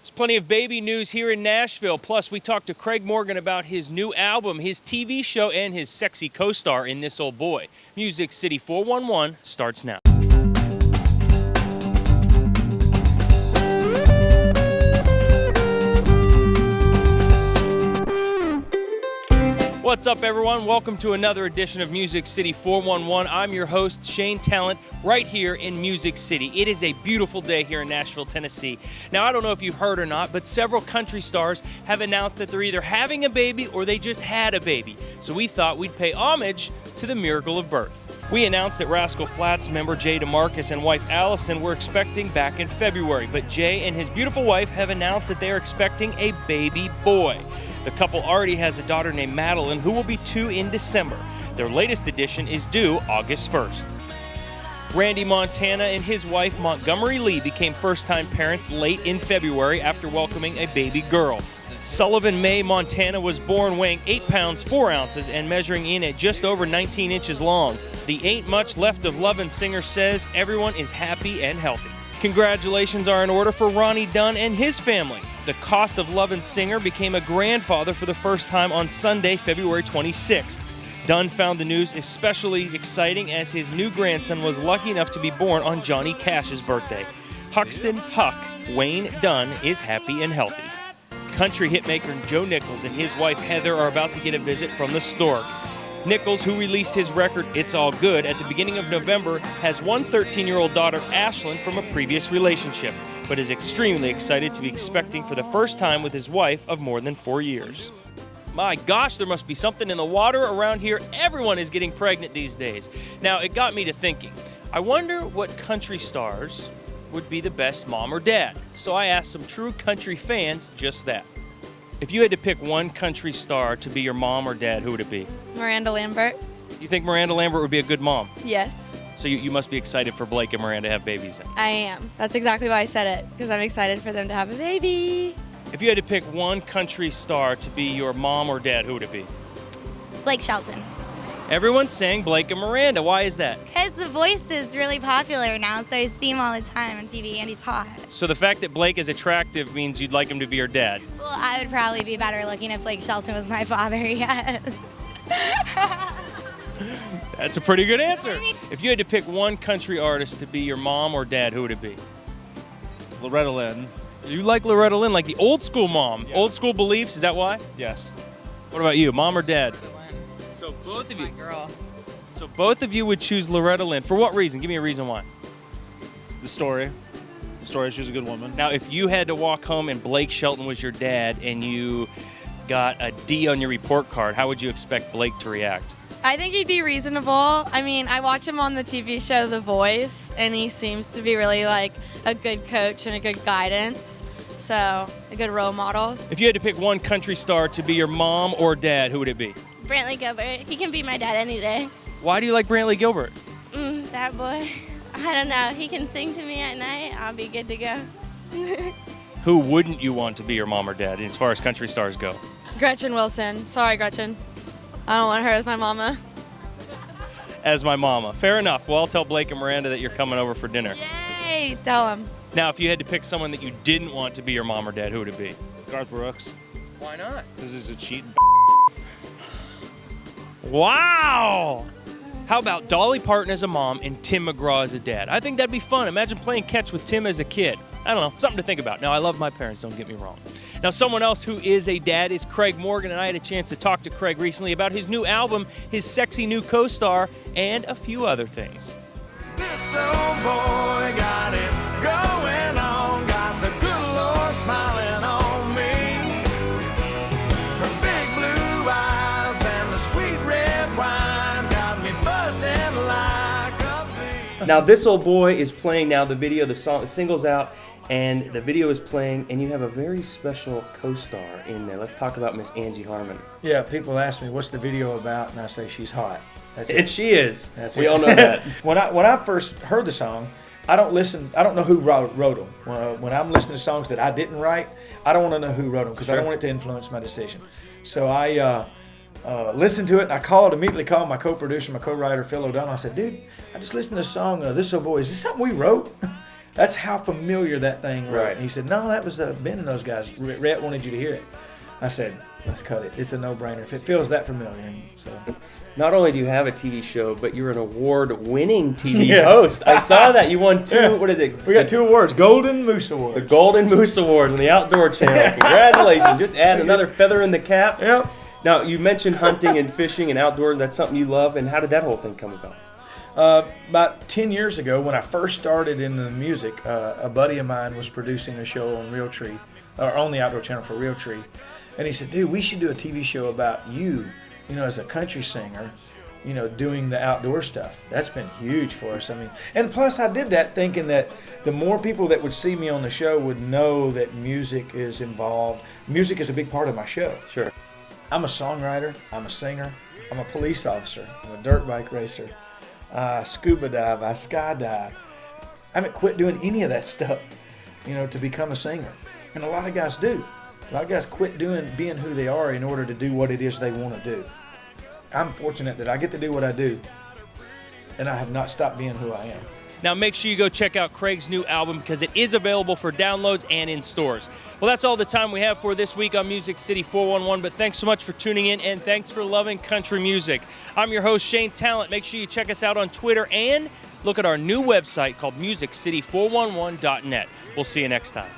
There's plenty of baby news here in Nashville. Plus, we talked to Craig Morgan about his new album, his TV show, and his sexy co-star in This Old Boy. Music City 411 starts now. What's up, everyone? Welcome to another edition of Music City 411. I'm your host, Shane Tallant, right here in Music City. It is a beautiful day here in Nashville, Tennessee. Now, I don't know if you've heard or not, but several country stars have announced that they're either having a baby or they just had a baby. So we thought we'd pay homage to the miracle of birth. We announced that Rascal Flatts member Jay DeMarcus and wife Allison were expecting back in February, but Jay and his beautiful wife have announced that they are expecting a baby boy. The couple already has a daughter named Madeline, who will be 2 in December. Their latest edition is due August 1st. Randy Montana and his wife Montgomery Lee became first-time parents late in February after welcoming a baby girl. Sullivan Mae Montana was born weighing 8 pounds 4 ounces and measuring in at just over 19 inches long. The Ain't Much Left of Lovin' singer says everyone is happy and healthy. Congratulations are in order for Ronnie Dunn and his family. The Cost of Lovin' singer became a grandfather for the first time on Sunday, February 26th. Dunn found the news especially exciting as his new grandson was lucky enough to be born on Johnny Cash's birthday. Huxton Huck Wayne Dunn is happy and healthy. Country hitmaker Joe Nichols and his wife Heather are about to get a visit from the Stork. Nichols, who released his record It's All Good at the beginning of November, has one 13-year-old daughter, Ashlyn, from a previous relationship, but is extremely excited to be expecting for the first time with his wife of more than 4 years. My gosh, there must be something in the water around here. Everyone is getting pregnant these days. Now, it got me to thinking, I wonder what country stars would be the best mom or dad. So I asked some true country fans just that. If you had to pick one country star to be your mom or dad, who would it be? Miranda Lambert. You think Miranda Lambert would be a good mom? Yes. So you must be excited for Blake and Miranda to have babies then. I am. That's exactly why I said it, because I'm excited for them to have a baby. If you had to pick one country star to be your mom or dad, who would it be? Blake Shelton. Everyone's saying Blake and Miranda. Why is that? Because the voice is really popular now, so I see him all the time on TV, and he's hot. So the fact that Blake is attractive means you'd like him to be your dad? Well, I would probably be better looking if Blake Shelton was my father, yes. That's a pretty good answer. If you had to pick one country artist to be your mom or dad, who would it be? Loretta Lynn. You like Loretta Lynn, like the old school mom. Yeah. Old school beliefs, is that why? Yes. What about you, mom or dad? So both of you. Girl. So both of you would choose Loretta Lynn. For what reason? Give me a reason why. The story. She's a good woman. Now, if you had to walk home and Blake Shelton was your dad and you got a D on your report card, how would you expect Blake to react? I think he'd be reasonable. I mean, I watch him on the TV show The Voice, and he seems to be really like a good coach and a good guidance. So, a good role model. If you had to pick one country star to be your mom or dad, who would it be? Brantley Gilbert. He can be my dad any day. Why do you like Brantley Gilbert? That boy. I don't know. He can sing to me at night. I'll be good to go. Who wouldn't you want to be your mom or dad as far as country stars go? Gretchen Wilson. Sorry, Gretchen. I don't want her as my mama. As my mama. Fair enough. Well, I'll tell Blake and Miranda that you're coming over for dinner. Yay! Tell him. Now, if you had to pick someone that you didn't want to be your mom or dad, who would it be? Garth Brooks. Why not? This is a cheating. Wow! How about Dolly Parton as a mom and Tim McGraw as a dad? I think that'd be fun. Imagine playing catch with Tim as a kid. I don't know, something to think about. Now, I love my parents, don't get me wrong. Now, someone else who is a dad is Craig Morgan, and I had a chance to talk to Craig recently about his new album, his sexy new co-star, and a few other things. This old boy got it going on, got the good Lord smiling on me. Her big blue eyes and the sweet red wine got me buzzing like a bee. Now, This Old Boy is playing now. The video, the single's out, and the video is playing, and you have a very special co-star in there. Let's talk about Miss Angie Harmon. Yeah, people ask me, what's the video about? And I say, she's hot. That's And it. she is. That's we it. all know that. When I first heard the song, I don't know who wrote them. When I'm listening to songs that I didn't write, I don't want to know who wrote them because I don't want it to influence my decision. So I listened to it, and I immediately called my co-producer, my co-writer, Phil O'Donnell. I said, dude, I just listened to the song, This Old Boy. Is this something we wrote? That's how familiar that thing was. Right. And he said, no, that was Ben and those guys. Rhett wanted you to hear it. I said, let's cut it. It's a no-brainer. If it feels that familiar. And so. Not only do you have a TV show, but you're an award-winning TV Yeah. host. I saw that. You won 2, Yeah. what is it? We got 2 awards, Golden Moose Awards. The Golden Moose Awards on the Outdoor Channel. Congratulations. Just add another feather in the cap. Yep. Now, you mentioned hunting and fishing and outdoor. That's something you love. And how did that whole thing come about? About 10 years ago, when I first started in the music, a buddy of mine was producing a show on Realtree, or on the Outdoor Channel for Realtree. And he said, dude, we should do a TV show about you, as a country singer, doing the outdoor stuff. That's been huge for us. I mean, and plus I did that thinking that the more people that would see me on the show would know that music is involved. Music is a big part of my show. Sure. I'm a songwriter, I'm a singer, I'm a police officer, I'm a dirt bike racer, I scuba dive, I skydive. I haven't quit doing any of that stuff, to become a singer. And a lot of guys do. A lot of guys quit being who they are in order to do what it is they want to do. I'm fortunate that I get to do what I do, and I have not stopped being who I am. Now make sure you go check out Craig's new album because it is available for downloads and in stores. Well, that's all the time we have for this week on Music City 411, but thanks so much for tuning in and thanks for loving country music. I'm your host, Shane Tallant. Make sure you check us out on Twitter and look at our new website called musiccity411.net. We'll see you next time.